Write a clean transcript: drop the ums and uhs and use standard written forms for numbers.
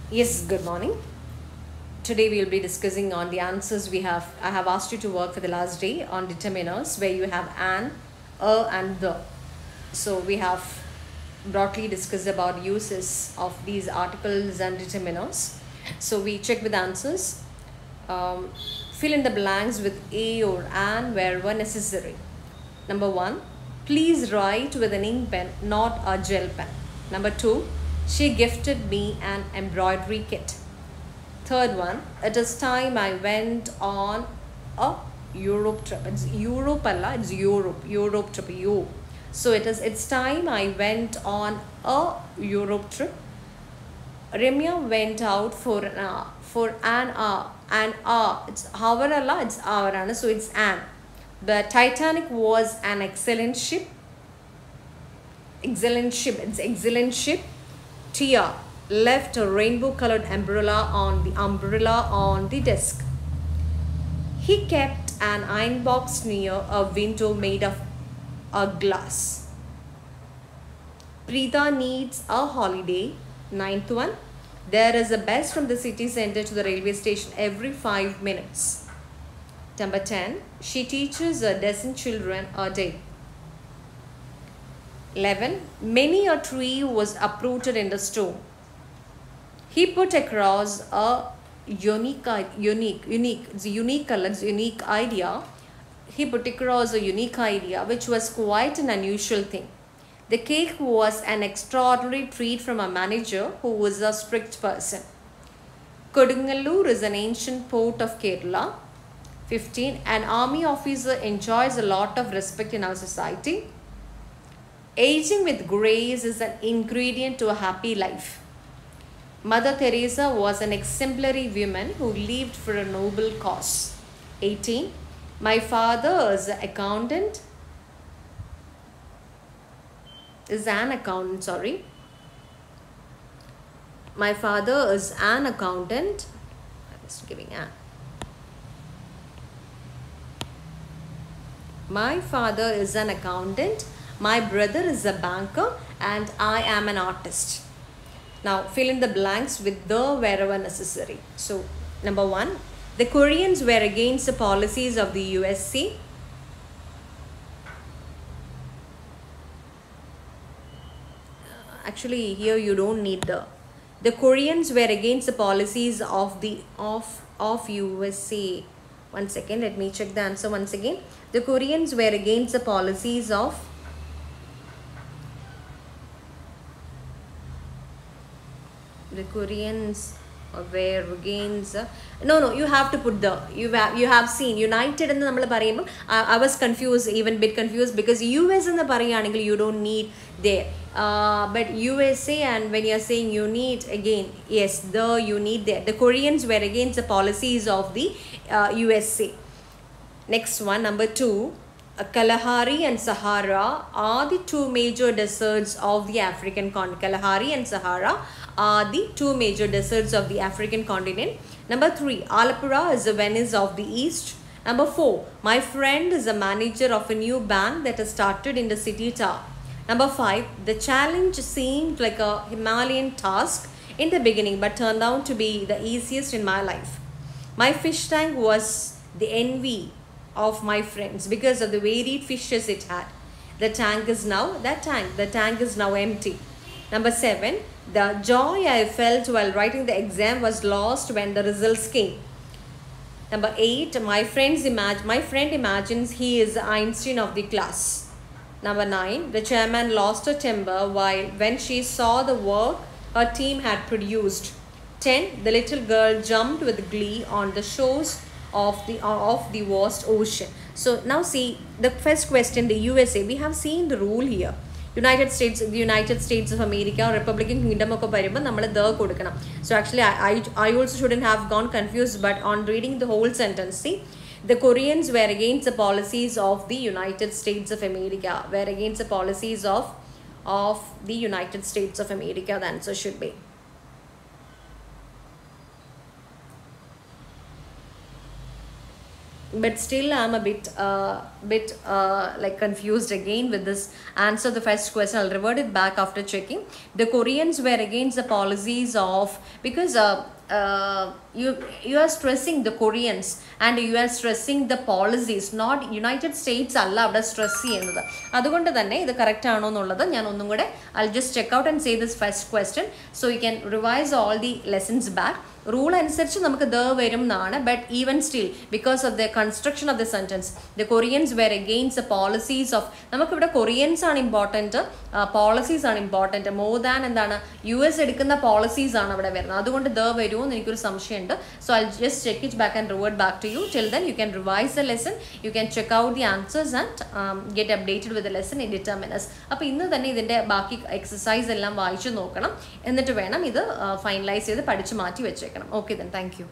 Yes, good morning. Today we will be discussing on the answers we have. I have asked you to work for the last day on determiners where you have an, and the. So we have broadly discussed about uses of these articles and determiners. So we check with answers. Um, Fill in the blanks with a or an wherever necessary. Number one, please write with an ink pen, not a gel pen. Number two, she gifted me an embroidery kit. Third one, it is time I went on a Europe trip. It's Europe, Allah, it's Europe. Europe trip, you. So it's time I went on a Europe trip. Remya went out for an hour. For an hour. An hour. It's hour, Allah, it's hour, so it's an. The Titanic was an excellent ship. Excellent ship. It's excellent ship. Tia left a rainbow-colored umbrella on the desk. He kept an iron box near a window made of a glass. Preeta needs a holiday. Ninth one. There is a bus from the city center to the railway station every 5 minutes. Number 10. She teaches a dozen children a day. 11. Many a tree was uprooted in the storm. He put across a unique idea. He put across a unique idea which was quite an unusual thing. The cake was an extraordinary treat from a manager who was a strict person. Kodungalur is an ancient port of Kerala. 15. An army officer enjoys a lot of respect in our society. Aging with grace is an ingredient to a happy life. Mother Teresa was an exemplary woman who lived for a noble cause. 18. My father is an accountant. My father is an accountant. I'm just giving an. My father is an accountant. My brother is a banker and I am an artist. Now fill in the blanks with the wherever necessary. So number 1, the Koreans were against the policies of the USC. Actually here you don't need the Koreans were against the policies of the USA. One second, let me check the answer once again. The Koreans were against the policies of the Koreans were against no you have to put the you have seen united and I was confused, even bit confused, because US and the you don't need there, but USA, and when you're saying you need, again, yes, you need there. The Koreans were against the policies of the USA. Next one, number 2, Kalahari and Sahara are the two major deserts of the African continent. Kalahari and Sahara are the two major deserts of the African continent. Number 3, Alapura is the Venice of the East. Number 4, my friend is a manager of a new bank that has started in the city tower. Number 5, the challenge seemed like a Himalayan task in the beginning but turned out to be the easiest in my life. My fish tank was the envy of my friends because of the varied fishes it had. The tank is now empty. Number 7, the joy I felt while writing the exam was lost when the results came. Number 8, my friend imagines he is Einstein of the class. Number 9, the chairman lost her temper when she saw the work her team had produced. 10, the little girl jumped with glee on the shores of the vast ocean. So now see the first question, the USA. We have seen the rule here. United States of America, Republican Kingdom of the. So actually I also shouldn't have gone confused, but on reading the whole sentence, see, the Koreans were against the policies of the United States of America. Were against the policies of the United States of America. The answer should be. but still I'm a bit like confused again with this answer. The first question, I'll revert it back after checking. The Koreans were against the policies of, because you are stressing the Koreans and you are stressing the policies, not United States alla avada stress cheyyunnathu. Adukonde thanne idu correct aano ennullathu njan onnum kude I'll just check out and say this first question so you can revise all the lessons back. Rule അനുസരിച്ച് നമുക്ക് the വരും എന്നാണ്, but even still because of the construction of the sentence the Koreans were against the policies of, നമുക്കിവിടെ Koreans ആണ് important, policies ആണ് important more than എന്താണ് US എടുക്കുന്ന policies ആണ് അവിടെ വരുന്നത്. അതുകൊണ്ട് ദ വരുമോ എന്ന് എനിക്കൊരു സംശയമുണ്ട്. So I just check it back and revert back to you. Till then you can revise the lesson, you can check out the answers and get updated with the lesson in determinants. അപ്പോൾ ഇന്ന് തന്നെ ഇതിൻ്റെ ബാക്കി exercise എല്ലാം വായിച്ചു നോക്കണം, എന്നിട്ട് വേണം ഇത് ഫൈനലൈസ് ചെയ്ത് പഠിച്ച് മാറ്റി വെച്ചേക്കണം. Okay then, thank you.